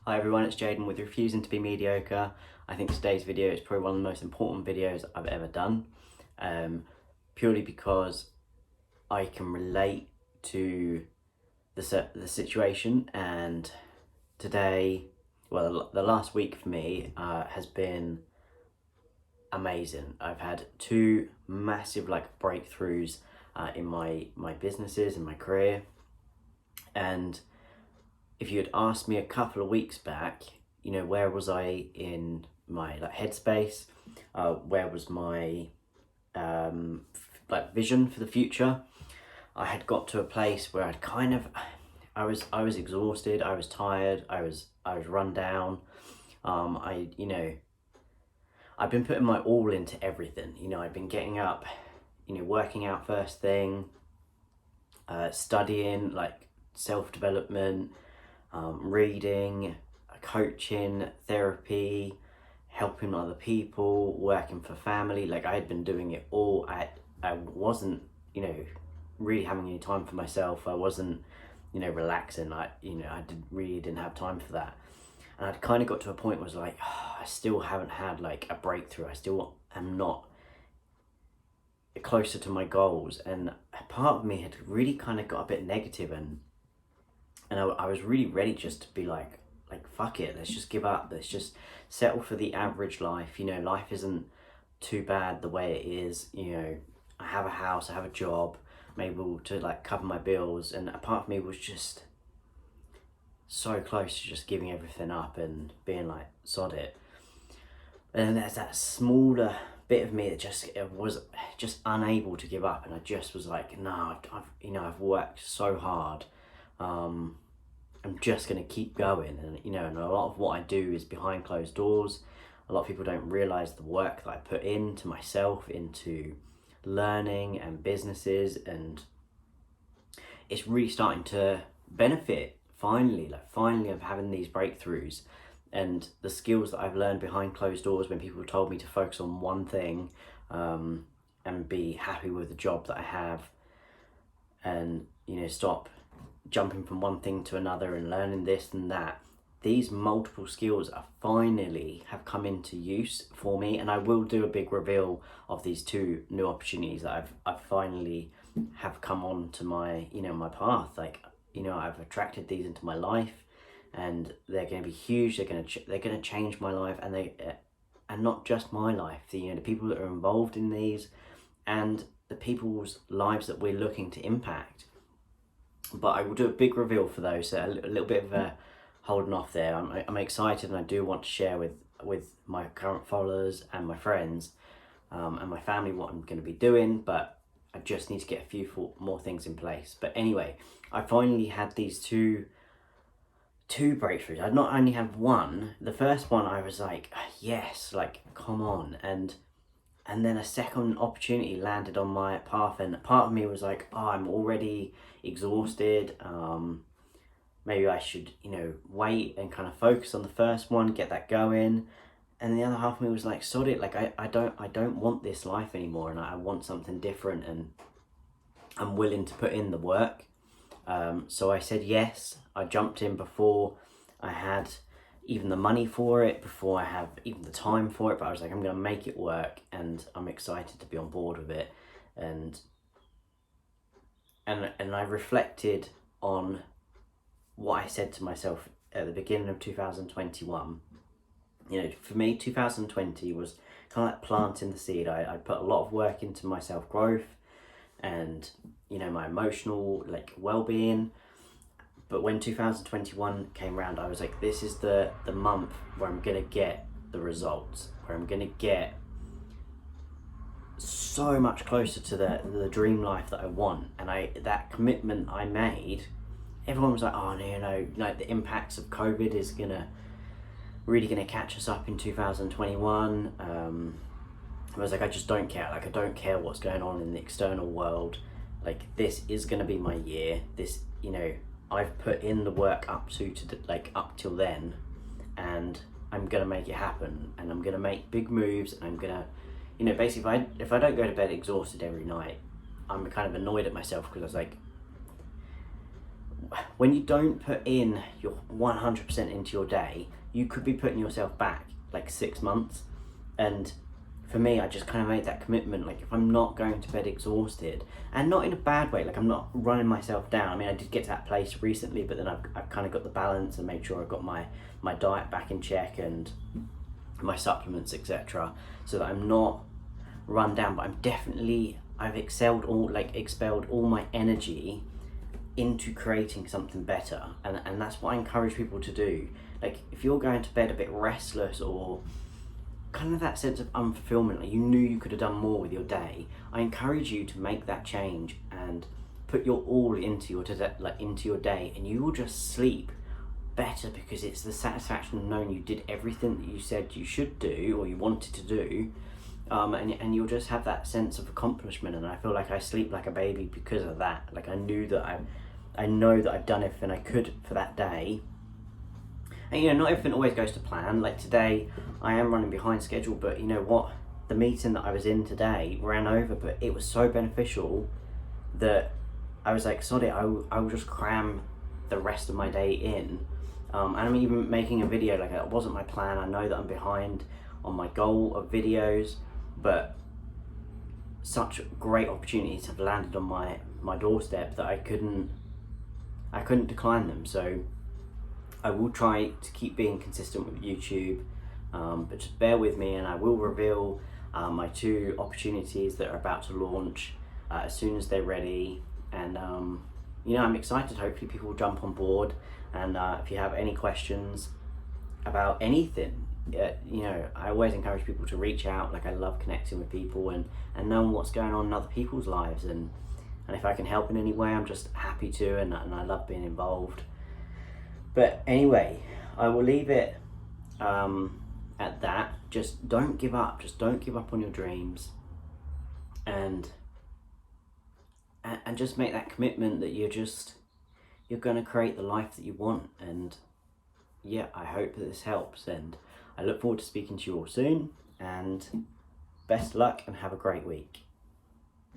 Hi everyone, it's Jaden with Refusing to be Mediocre. I think today's video is probably one of the most important videos I've ever done, purely because I can relate to the situation. And today, well, the last week for me has been amazing. I've had two massive breakthroughs in my businesses, in my career. And if you had asked me a couple of weeks back, where was I in my headspace? Where was my vision for the future? I had got to a place where I was exhausted. I was tired. I was run down. I've been putting my all into everything. I've been getting up, working out first thing, studying, self-development, reading, coaching, therapy, helping other people, working for family. I had been doing it all. I wasn't, really having any time for myself. I wasn't, relaxing. Really didn't have time for that. And I'd kind of got to a point where I was like, oh, I still haven't had a breakthrough. I still am not closer to my goals. And a part of me had really kind of got a bit negative, and I was really ready just to be like fuck it, let's just give up, let's just settle for the average life. Life isn't too bad the way it is. I have a house, I have a job, I'm able to cover my bills, and a part of me was just so close to just giving everything up and being like, sod it. And then there's that smaller bit of me that was just unable to give up, and I just was like, no, I've worked so hard. I'm just going to keep going. And and a lot of what I do is behind closed doors. A lot of people don't realize the work that I put into myself, into learning and businesses, and it's really starting to benefit finally of having these breakthroughs. And the skills that I've learned behind closed doors, when people told me to focus on one thing and be happy with the job that I have, and stop jumping from one thing to another and learning this and that, these multiple skills are finally have come into use for me. And I will do a big reveal of these two new opportunities that I've finally have come on to my my path. I've attracted these into my life, and they're going to be huge. They're going to change my life, and not just my life. The people that are involved in these, and the people's lives that we're looking to impact. But I will do a big reveal for those. So a little bit of a holding off there. I'm excited, and I do want to share with my current followers and my friends and my family what I'm going to be doing. But I just need to get a few more things in place. But anyway, I finally had these two breakthroughs. I'd not only had one. The first one I was like, yes, come on. And then a second opportunity landed on my path, and part of me was like, oh, I'm already exhausted. Maybe I should, wait and kind of focus on the first one, get that going. And the other half of me was like, sod it. I don't want this life anymore, and I want something different, and I'm willing to put in the work. So I said yes. I jumped in before I had even the money for it, before I have even the time for it, but I was like, I'm going to make it work, and I'm excited to be on board with it. And I reflected on what I said to myself at the beginning of 2021. For me, 2020 was kind of like planting the seed. I put a lot of work into my self-growth and, my emotional well-being. But when 2021 came around, I was like, this is the month where I'm going to get the results, where I'm going to get so much closer to the dream life that I want. And that commitment I made, everyone was like, oh, no, the impacts of COVID is really going to catch us up in 2021. I was like, I just don't care. I don't care what's going on in the external world. This is going to be my year. This, I've put in the work up till then, and I'm gonna make it happen, and I'm gonna make big moves, and I'm gonna, basically, if I don't go to bed exhausted every night, I'm kind of annoyed at myself, because I was like, when you don't put in your 100% into your day, you could be putting yourself back like 6 months. And for me, I just kind of made that commitment. Like, if I'm not going to bed exhausted, and not in a bad way, like I'm not running myself down. I mean, I did get to that place recently, but then I've kind of got the balance and made sure I've got my diet back in check and my supplements, etc., so that I'm not run down. But I've expelled all my energy into creating something better, and that's what I encourage people to do. Like, if you're going to bed a bit restless, or kind of that sense of unfulfillment, like you knew you could have done more with your day, I encourage you to make that change and put your all into your day, and you will just sleep better, because it's the satisfaction of knowing you did everything that you said you should do or you wanted to do, and you'll just have that sense of accomplishment. And I feel like I sleep like a baby because of that. Like, I know that I've done everything I could for that day. And not everything always goes to plan. Like today, I am running behind schedule, but you know what? The meeting that I was in today ran over, but it was so beneficial that I was like, sod it, I will just cram the rest of my day in. And I'm even making a video, like, it wasn't my plan. I know that I'm behind on my goal of videos, but such great opportunities have landed on my doorstep that I couldn't decline them. So I will try to keep being consistent with YouTube, but just bear with me, and I will reveal my 2 opportunities that are about to launch as soon as they're ready. And I'm excited. Hopefully people will jump on board, and if you have any questions about anything, I always encourage people to reach out. Like, I love connecting with people and knowing what's going on in other people's lives, and if I can help in any way, I'm just happy to, and I love being involved. But anyway, I will leave it at that. Just don't give up. Just don't give up on your dreams, and just make that commitment that you're going to create the life that you want. And yeah, I hope that this helps, and I look forward to speaking to you all soon, and best luck and have a great week.